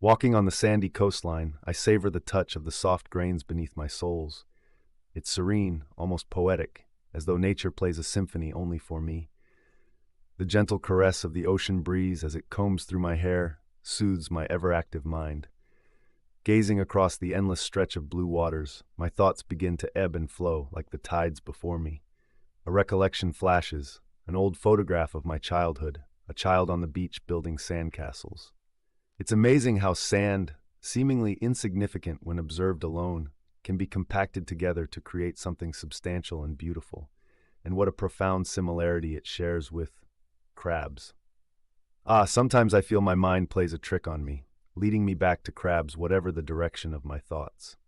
Walking on the sandy coastline, I savor the touch of the soft grains beneath my soles. It's serene, almost poetic, as though nature plays a symphony only for me. The gentle caress of the ocean breeze as it combs through my hair soothes my ever-active mind. Gazing across the endless stretch of blue waters, my thoughts begin to ebb and flow like the tides before me. A recollection flashes, an old photograph of my childhood, a child on the beach building sandcastles. It's amazing how sand, seemingly insignificant when observed alone, can be compacted together to create something substantial and beautiful, and what a profound similarity it shares with crabs. Sometimes I feel my mind plays a trick on me, leading me back to crabs whatever the direction of my thoughts.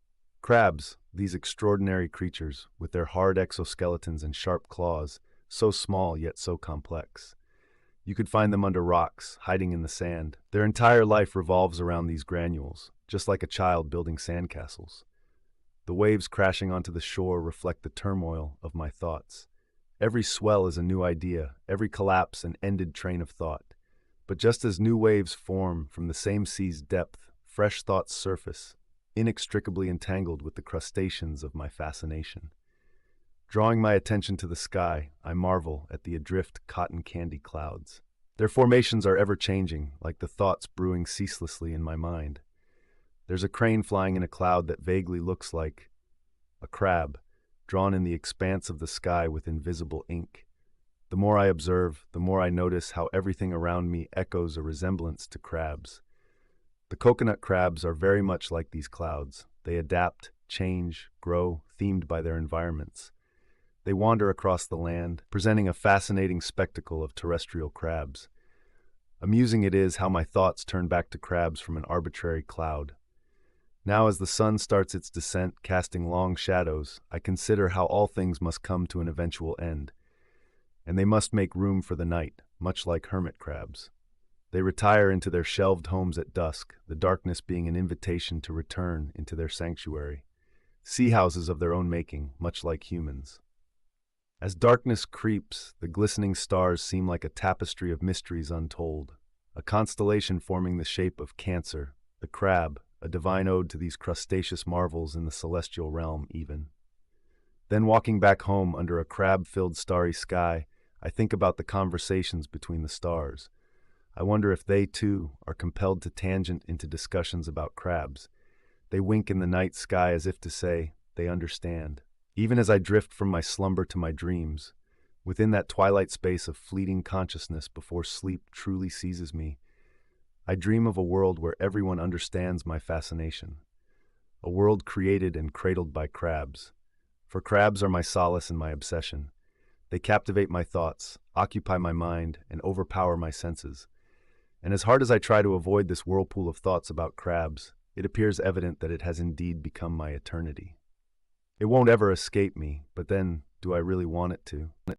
Crabs, these extraordinary creatures, with their hard exoskeletons and sharp claws, so small yet so complex. You could find them under rocks, hiding in the sand. Their entire life revolves around these granules, just like a child building sandcastles. The waves crashing onto the shore reflect the turmoil of my thoughts. Every swell is a new idea, every collapse an ended train of thought. But just as new waves form from the same sea's depth, fresh thoughts surface, inextricably entangled with the crustaceans of my fascination. Drawing my attention to the sky, I marvel at the adrift cotton candy clouds. Their formations are ever-changing, like the thoughts brewing ceaselessly in my mind. There's a crane flying in a cloud that vaguely looks like a crab, drawn in the expanse of the sky with invisible ink. The more I observe, the more I notice how everything around me echoes a resemblance to crabs. The coconut crabs are very much like these clouds. They adapt, change, grow, themed by their environments. They wander across the land, presenting a fascinating spectacle of terrestrial crabs. Amusing it is how my thoughts turn back to crabs from an arbitrary cloud. Now as the sun starts its descent, casting long shadows, I consider how all things must come to an eventual end. And they must make room for the night, much like hermit crabs. They retire into their shelved homes at dusk, the darkness being an invitation to return into their sanctuary. Sea houses of their own making, much like humans. As darkness creeps, the glistening stars seem like a tapestry of mysteries untold, a constellation forming the shape of Cancer, the crab, a divine ode to these crustaceous marvels in the celestial realm even. Then walking back home under a crab-filled starry sky, I think about the conversations between the stars. I wonder if they, too, are compelled to tangent into discussions about crabs. They wink in the night sky as if to say, they understand. Even as I drift from my slumber to my dreams, within that twilight space of fleeting consciousness before sleep truly seizes me, I dream of a world where everyone understands my fascination. A world created and cradled by crabs. For crabs are my solace and my obsession. They captivate my thoughts, occupy my mind, and overpower my senses. And as hard as I try to avoid this whirlpool of thoughts about crabs, it appears evident that it has indeed become my eternity. It won't ever escape me, but then, do I really want it to?